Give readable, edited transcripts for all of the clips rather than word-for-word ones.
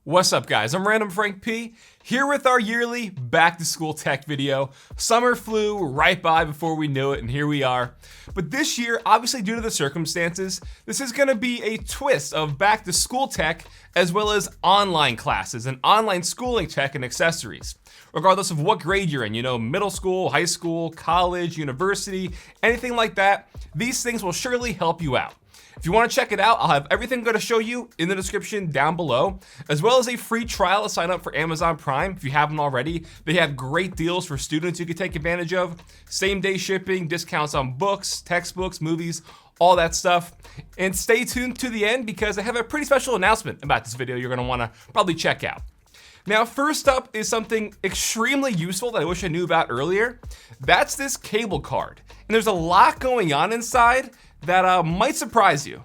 What's up, guys? I'm Random Frank P, here with our yearly back to school tech video. Summer flew right by before we knew it, and here we are. But this year, obviously due to the circumstances, this is gonna be a twist of back to school tech as well as online classes and online schooling tech and accessories. Regardless of what grade you're in, middle school, high school, college, university, anything like that, these things will surely help you out. If you want to check it out, I'll have everything I'm going to show you in the description down below, as well as a free trial to sign up for Amazon Prime if you haven't already. They have great deals for students you can take advantage of. Same day shipping, discounts on books, textbooks, movies, all that stuff. And stay tuned to the end because I have a pretty special announcement about this video you're going to want to probably check out. Now, first up is something extremely useful that I wish I knew about earlier. That's this cable card. And there's a lot going on inside that might surprise you.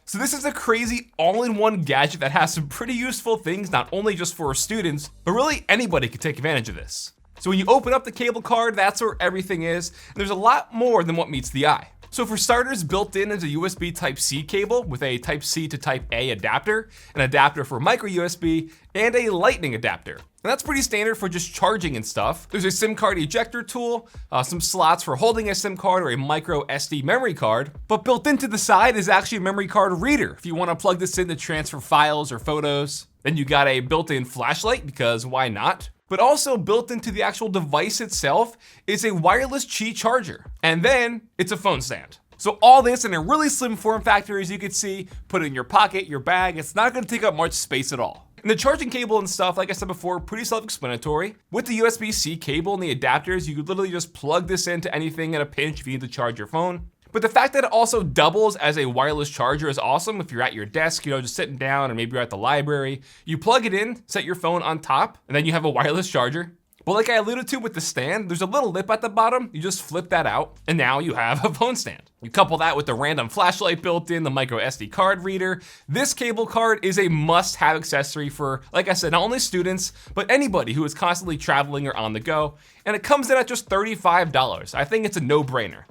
So this is a crazy all-in-one gadget that has some pretty useful things, not only just for students, but really anybody can take advantage of this. So when you open up the cable card, that's where everything is. And there's a lot more than what meets the eye. So for starters, built in is a USB Type-C cable with a Type-C to Type-A adapter, an adapter for micro USB, and a lightning adapter. And that's pretty standard for just charging and stuff. There's a SIM card ejector tool, some slots for holding a SIM card or a micro SD memory card, but built into the side is actually a memory card reader if you want to plug this in to transfer files or photos. Then you got a built-in flashlight, because why not? But also built into the actual device itself is a wireless Qi charger. And then it's a phone stand. So all this in a really slim form factor, as you can see, put it in your pocket, your bag. It's not gonna take up much space at all. And the charging cable and stuff, like I said before, pretty self-explanatory. With the USB-C cable and the adapters, you could literally just plug this into anything at a pinch if you need to charge your phone. But the fact that it also doubles as a wireless charger is awesome. If you're at your desk, just sitting down, or maybe you're at the library, you plug it in, set your phone on top, and then you have a wireless charger. But like I alluded to with the stand, there's a little lip at the bottom. You just flip that out, and now you have a phone stand. You couple that with the random flashlight built in, the micro SD card reader. This cable card is a must-have accessory for, like I said, not only students, but anybody who is constantly traveling or on the go. And it comes in at just $35. I think it's a no-brainer.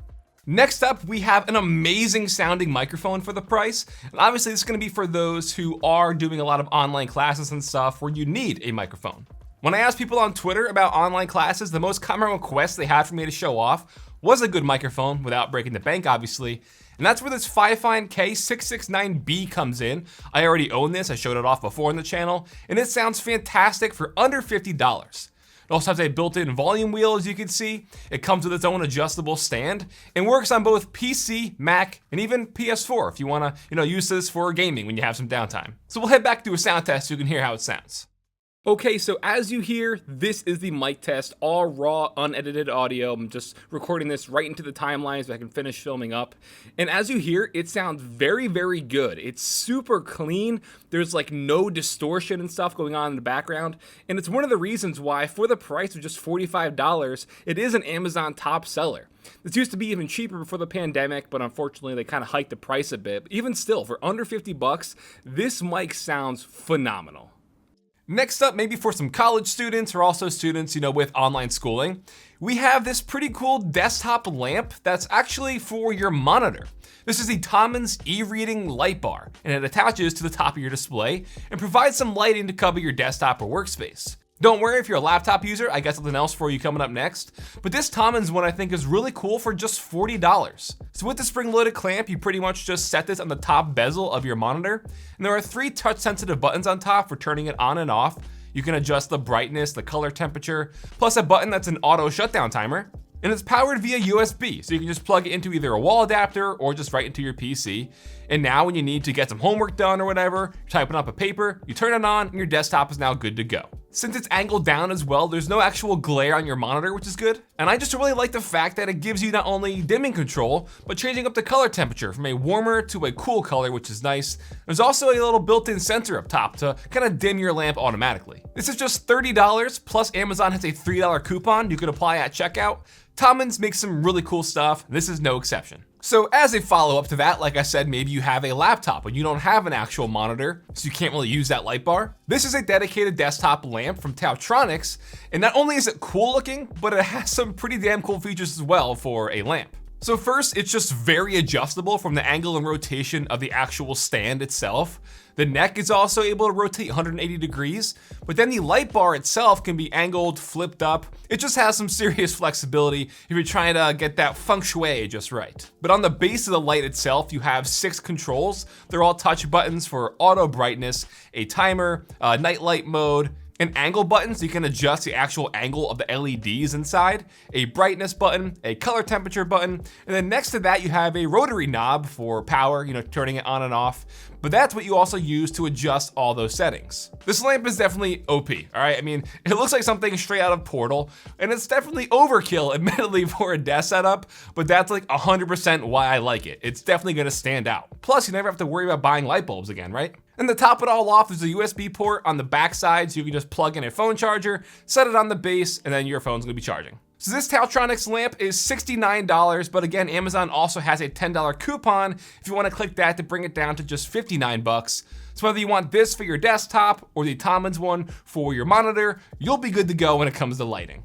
Next up, we have an amazing sounding microphone for the price. And obviously this is gonna be for those who are doing a lot of online classes and stuff where you need a microphone. When I asked people on Twitter about online classes, the most common request they had for me to show off was a good microphone without breaking the bank, obviously. And that's where this Fifine K669B comes in. I already own this, I showed it off before on the channel, and it sounds fantastic for under $50. It also has a built-in volume wheel, as you can see. It comes with its own adjustable stand and works on both PC, Mac, and even PS4 if you wanna, use this for gaming when you have some downtime. So we'll head back to a sound test so you can hear how it sounds. Okay, so as you hear, this is the mic test, all raw, unedited audio. I'm just recording this right into the timeline so I can finish filming up. And as you hear, it sounds very, very good. It's super clean. There's like no distortion and stuff going on in the background. And it's one of the reasons why, for the price of just $45, it is an Amazon top seller. This used to be even cheaper before the pandemic, but unfortunately they kind of hiked the price a bit. But even still, for under $50, this mic sounds phenomenal. Next up, maybe for some college students or also students, with online schooling, we have this pretty cool desktop lamp that's actually for your monitor. This is the Thomanns e-reading light bar, and it attaches to the top of your display and provides some lighting to cover your desktop or workspace. Don't worry if you're a laptop user, I got something else for you coming up next. But this Thomanns one I think is really cool for just $40. So with the spring-loaded clamp, you pretty much just set this on the top bezel of your monitor. And there are 3 touch-sensitive buttons on top for turning it on and off. You can adjust the brightness, the color temperature, plus a button that's an auto shutdown timer. And it's powered via USB, so you can just plug it into either a wall adapter or just right into your PC. And now when you need to get some homework done or whatever, you're typing up a paper, you turn it on and your desktop is now good to go. Since it's angled down as well, there's no actual glare on your monitor, which is good. And I just really like the fact that it gives you not only dimming control, but changing up the color temperature from a warmer to a cool color, which is nice. There's also a little built-in sensor up top to kind of dim your lamp automatically. This is just $30, plus Amazon has a $3 coupon you can apply at checkout. Thomanns makes some really cool stuff. This is no exception. So as a follow-up to that, like I said, maybe you have a laptop but you don't have an actual monitor, so you can't really use that light bar. This is a dedicated desktop lamp from Tautronics, and not only is it cool looking, but it has some pretty damn cool features as well for a lamp. So first, it's just very adjustable from the angle and rotation of the actual stand itself. The neck is also able to rotate 180 degrees, but then the light bar itself can be angled, flipped up. It just has some serious flexibility if you're trying to get that feng shui just right. But on the base of the light itself, you have 6 controls. They're all touch buttons for auto brightness, a timer, night light mode, an angle button so you can adjust the actual angle of the LEDs inside, a brightness button, a color temperature button, and then next to that you have a rotary knob for power, turning it on and off. But that's what you also use to adjust all those settings. This lamp is definitely OP, all right? I mean, it looks like something straight out of Portal, and it's definitely overkill, admittedly, for a desk setup, but that's like 100% why I like it. It's definitely gonna stand out. Plus, you never have to worry about buying light bulbs again, right? And to top it all off, there's a USB port on the back side, so you can just plug in a phone charger, set it on the base, and then your phone's gonna be charging. So this Taltronics lamp is $69, but again, Amazon also has a $10 coupon if you want to click that to bring it down to just $59. So whether you want this for your desktop or the Tomlin's one for your monitor, you'll be good to go when it comes to lighting.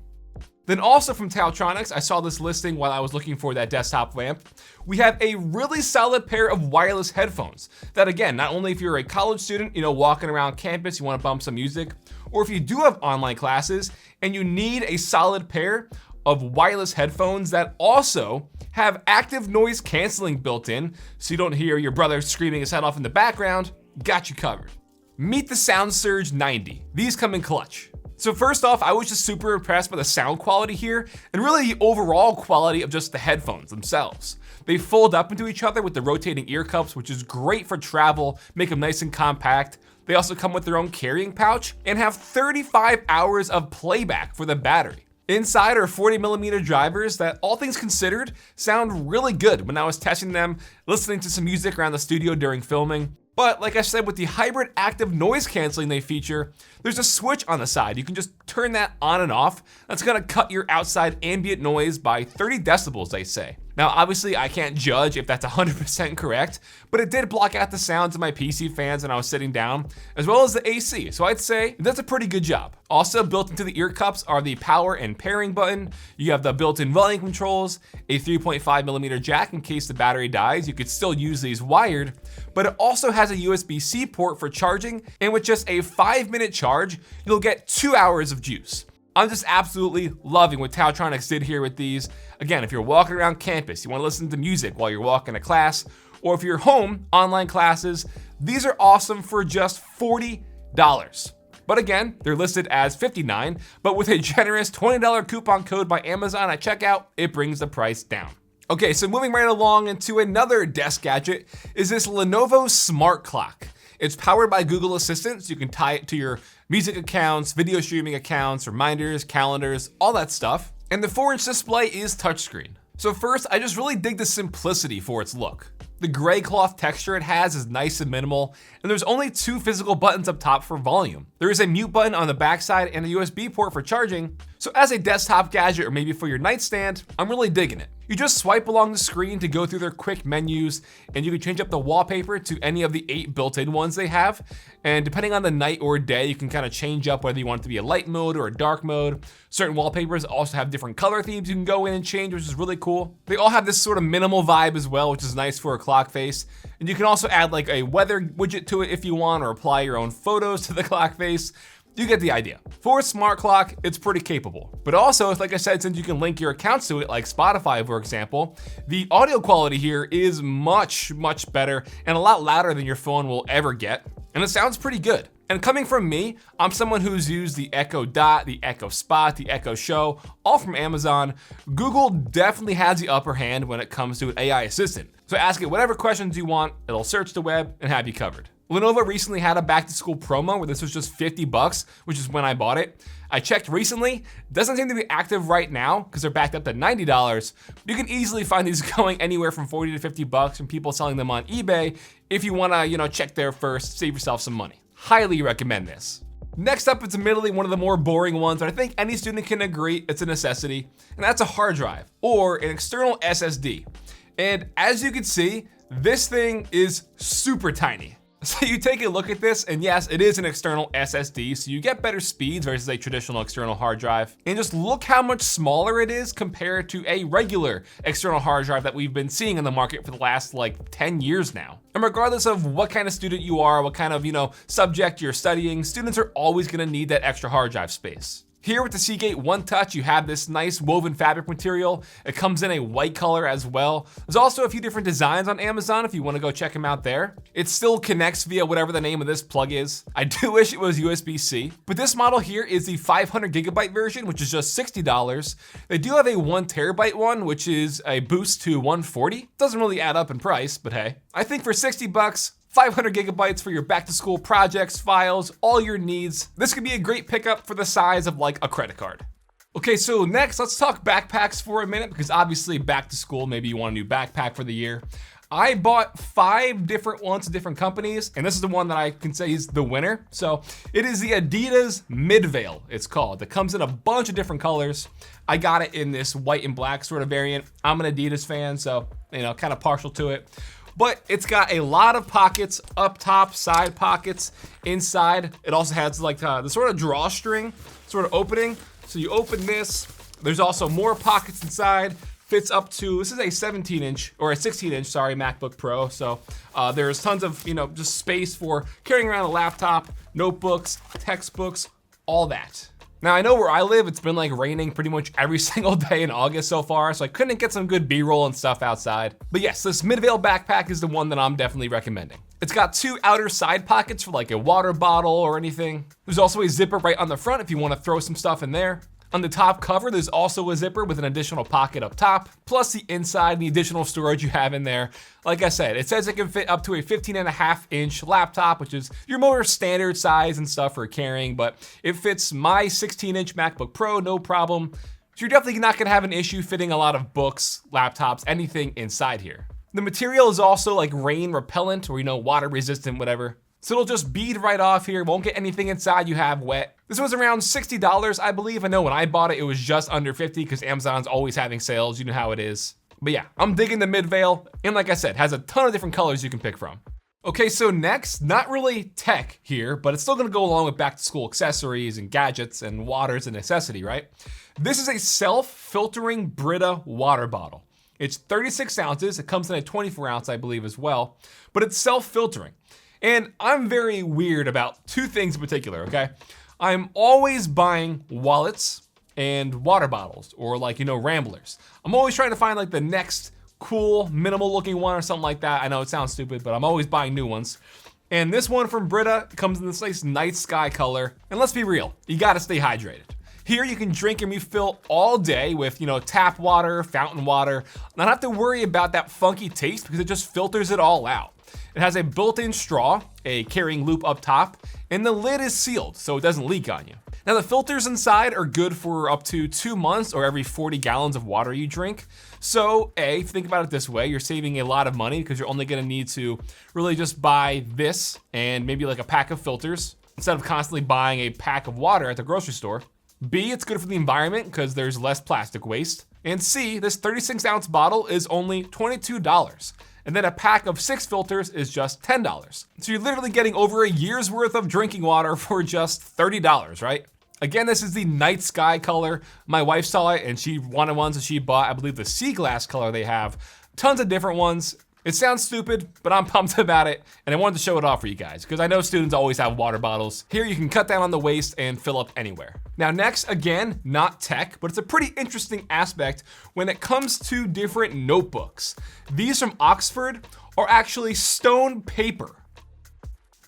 Then also from Taltronics, I saw this listing while I was looking for that desktop lamp. We have a really solid pair of wireless headphones that, again, not only if you're a college student, walking around campus, you want to bump some music, or if you do have online classes and you need a solid pair of wireless headphones that also have active noise canceling built in, so you don't hear your brother screaming his head off in the background, got you covered. Meet the SoundSurge 90. These come in clutch. So first off, I was just super impressed by the sound quality here and really the overall quality of just the headphones themselves. They fold up into each other with the rotating ear cups, which is great for travel, make them nice and compact. They also come with their own carrying pouch and have 35 hours of playback for the battery. Inside are 40mm drivers that, all things considered, sound really good when I was testing them, listening to some music around the studio during filming. But like I said, with the hybrid active noise canceling they feature, there's a switch on the side. You can just turn that on and off. That's gonna cut your outside ambient noise by 30 decibels, they say. Now, obviously, I can't judge if that's 100% correct, but it did block out the sounds of my PC fans when I was sitting down, as well as the AC, so I'd say that's a pretty good job. Also built into the ear cups are the power and pairing button. You have the built-in volume controls, a 3.5mm jack in case the battery dies. You could still use these wired, but it also has a USB-C port for charging, and with just a 5-minute charge, you'll get 2 hours of juice. I'm just absolutely loving what Taltronics did here with these. Again, if you're walking around campus, you want to listen to music while you're walking to class, or if you're home, online classes, these are awesome for just $40. But again, they're listed as $59, but with a generous $20 coupon code by Amazon at checkout, it brings the price down. Okay, so moving right along into another desk gadget is this Lenovo Smart Clock. It's powered by Google Assistant, so you can tie it to your music accounts, video streaming accounts, reminders, calendars, all that stuff. And the 4-inch display is touchscreen. So first, I just really dig the simplicity for its look. The gray cloth texture it has is nice and minimal, and there's only 2 physical buttons up top for volume. There is a mute button on the backside and a USB port for charging, so as a desktop gadget or maybe for your nightstand, I'm really digging it. You just swipe along the screen to go through their quick menus, and you can change up the wallpaper to any of the 8 built-in ones they have. And depending on the night or day, you can kind of change up whether you want it to be a light mode or a dark mode. Certain wallpapers also have different color themes you can go in and change, which is really cool. They all have this sort of minimal vibe as well, which is nice for a clock face. And you can also add like a weather widget to it if you want, or apply your own photos to the clock face. You get the idea. For a smart clock, it's pretty capable. But also, like I said, since you can link your accounts to it, like Spotify, for example, the audio quality here is much, much better and a lot louder than your phone will ever get. And it sounds pretty good. And coming from me, I'm someone who's used the Echo Dot, the Echo Spot, the Echo Show, all from Amazon. Google definitely has the upper hand when it comes to an AI assistant. So ask it whatever questions you want, it'll search the web and have you covered. Lenovo recently had a back to school promo where this was just $50, which is when I bought it. I checked recently, doesn't seem to be active right now because they're backed up to $90. You can easily find these going anywhere from $40 to $50 from people selling them on eBay if you wanna, check there first, save yourself some money. Highly recommend this. Next up, it's admittedly one of the more boring ones, but I think any student can agree it's a necessity, and that's a hard drive or an external SSD. And as you can see, this thing is super tiny. So you take a look at this, and yes, it is an external SSD, so you get better speeds versus a traditional external hard drive. And just look how much smaller it is compared to a regular external hard drive that we've been seeing in the market for the last like 10 years now. And regardless of what kind of student you are, what kind of, subject you're studying, students are always gonna need that extra hard drive space. Here with the Seagate One Touch, you have this nice woven fabric material. It comes in a white color as well. There's also a few different designs on Amazon if you want to go check them out there. It still connects via whatever the name of this plug is. I do wish it was USB-C, but this model here is the 500 gigabyte version, which is just $60. They do have a 1 terabyte one, which is a boost to 140. Doesn't really add up in price, but hey. I think for 60 bucks, 500 gigabytes for your back to school projects, files, all your needs. This could be a great pickup for the size of like a credit card. Okay, so next let's talk backpacks for a minute, because obviously back to school, maybe you want a new backpack for the year. I bought 5 different ones at different companies, and this is the one that I can say is the winner. So it is the Adidas Mid Veil, it's called. It comes in a bunch of different colors. I got it in this white and black sort of variant. I'm an Adidas fan, so kind of partial to it. But it's got a lot of pockets up top, side pockets, inside. It also has like the sort of drawstring sort of opening. So you open this, there's also more pockets inside. Fits up to, this is a 16-inch MacBook Pro. So there's tons of, just space for carrying around a laptop, notebooks, textbooks, all that. Now I know where I live, it's been like raining pretty much every single day in August so far, so I couldn't get some good B-roll and stuff outside. But yes, this Mid Veil backpack is the one that I'm definitely recommending. It's got 2 outer side pockets for like a water bottle or anything. There's also a zipper right on the front if you want to throw some stuff in there. On the top cover, there's also a zipper with an additional pocket up top, plus the inside and the additional storage you have in there. Like I said, it says it can fit up to a 15.5-inch laptop, which is your more standard size and stuff for carrying, but it fits my 16-inch MacBook Pro, no problem. So you're definitely not gonna have an issue fitting a lot of books, laptops, anything inside here. The material is also like rain repellent or water resistant, whatever. So it'll just bead right off here, won't get anything inside you have wet. This was around $60, I believe. I know when I bought it, it was just under 50 because Amazon's always having sales, you know how it is. But yeah, I'm digging the Mid Veil, and like I said, has a ton of different colors you can pick from. Okay, so next, not really tech here, but it's still gonna go along with back to school accessories and gadgets, and water's a necessity, right? This is a self-filtering Brita water bottle. It's 36 ounces, it comes in a 24 ounce, I believe as well, but it's self-filtering. And I'm very weird about 2 things in particular, okay? I'm always buying wallets and water bottles, or Ramblers. I'm always trying to find like the next cool, minimal looking one or something like that. I know it sounds stupid, but I'm always buying new ones. And this one from Brita comes in this nice night sky color. And let's be real, you gotta stay hydrated. Here you can drink and refill all day with, tap water, fountain water, not have to worry about that funky taste because it just filters it all out. It has a built-in straw, a carrying loop up top, and the lid is sealed so it doesn't leak on you. Now the filters inside are good for up to 2 months or every 40 gallons of water you drink. So if you think about it this way, you're saving a lot of money because you're only gonna need to really just buy this and maybe like a pack of filters instead of constantly buying a pack of water at the grocery store. B, it's good for the environment because there's less plastic waste. And C, this 36 ounce bottle is only $22. And then a pack of 6 filters is just $10. So you're literally getting over a year's worth of drinking water for just $30, right? Again, this is the night sky color. My wife saw it and she wanted one, so she bought, I believe, the sea glass color they have. Tons of different ones. It sounds stupid, but I'm pumped about it, and I wanted to show it off for you guys, because I know students always have water bottles. Here you can cut down on the waste and fill up anywhere. Now next, again, not tech, but it's a pretty interesting aspect when it comes to different notebooks. These from Oxford are actually stone paper.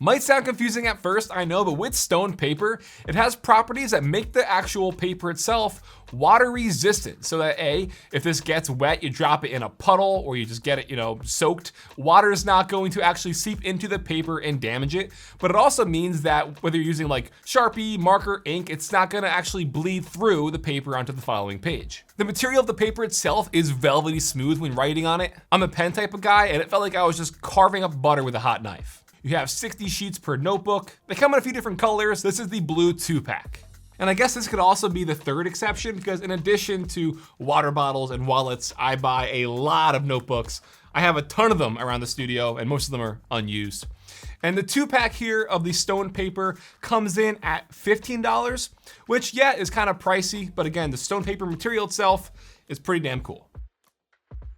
Might sound confusing at first, I know, but with stone paper, it has properties that make the actual paper itself water resistant, so that A, if this gets wet, you drop it in a puddle or you just get it, soaked, water is not going to actually seep into the paper and damage it. But it also means that whether you're using like Sharpie, marker, ink, it's not gonna actually bleed through the paper onto the following page. The material of the paper itself is velvety smooth when writing on it. I'm a pen type of guy, and it felt like I was just carving up butter with a hot knife. You have 60 sheets per notebook. They come in a few different colors. This is the blue 2-pack. And I guess this could also be the third exception, because in addition to water bottles and wallets, I buy a lot of notebooks. I have a ton of them around the studio, and most of them are unused. And the 2-pack here of the stone paper comes in at $15, which yeah, is kind of pricey, but again, the stone paper material itself is pretty damn cool.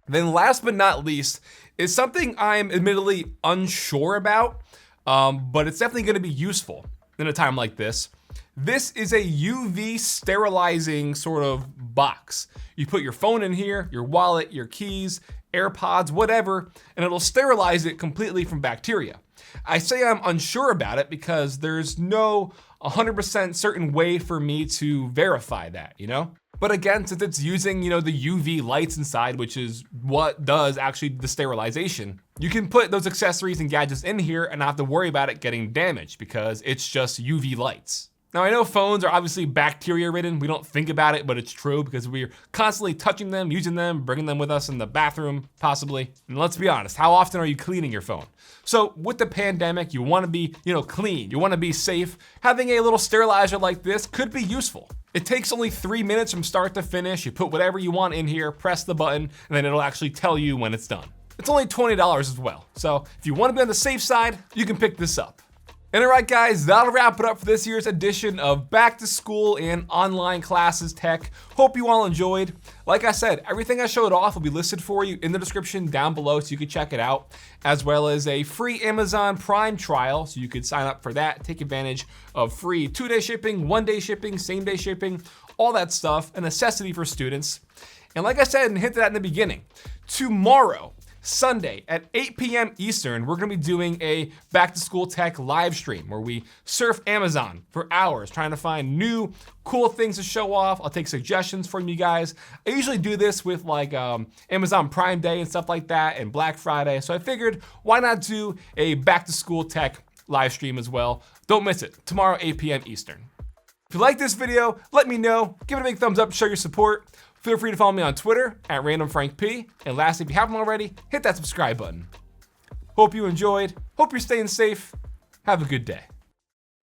Then last but not least is something I'm admittedly unsure about, but it's definitely gonna be useful in a time like this. This is a UV sterilizing sort of box. You put your phone in here, your wallet, your keys, AirPods, whatever, and it'll sterilize it completely from bacteria. I say I'm unsure about it because there's no 100% certain way for me to verify that, you know? But again, since it's using, the UV lights inside, which is what does actually the sterilization, you can put those accessories and gadgets in here and not have to worry about it getting damaged because it's just UV lights. Now I know phones are obviously bacteria ridden. We don't think about it, but it's true because we're constantly touching them, using them, bringing them with us in the bathroom, possibly. And let's be honest, how often are you cleaning your phone? So with the pandemic, you wanna be, clean, you wanna be safe. Having a little sterilizer like this could be useful. It takes only 3 minutes from start to finish. You put whatever you want in here, press the button, and then it'll actually tell you when it's done. It's only $20 as well. So if you wanna be on the safe side, you can pick this up. And all right, guys, that'll wrap it up for this year's edition of Back to School and Online Classes Tech. Hope you all enjoyed. Like I said, everything I showed off will be listed for you in the description down below so you can check it out, as well as a free Amazon Prime trial so you could sign up for that, take advantage of free 2-day shipping, 1-day shipping, same-day shipping, all that stuff, a necessity for students. And like I said and hinted at in the beginning, tomorrow, Sunday at 8 p.m. Eastern, we're gonna be doing a Back to School Tech live stream where we surf Amazon for hours trying to find new cool things to show off. I'll take suggestions from you guys. I usually do this with like Amazon Prime Day and stuff like that and Black Friday. So I figured why not do a Back to School Tech live stream as well. Don't miss it, tomorrow 8 p.m. Eastern. If you like this video, let me know. Give it a big thumbs up to show your support. Feel free to follow me on Twitter at randomfrankp. And lastly, if you haven't already, hit that subscribe button. Hope you enjoyed. Hope you're staying safe. Have a good day.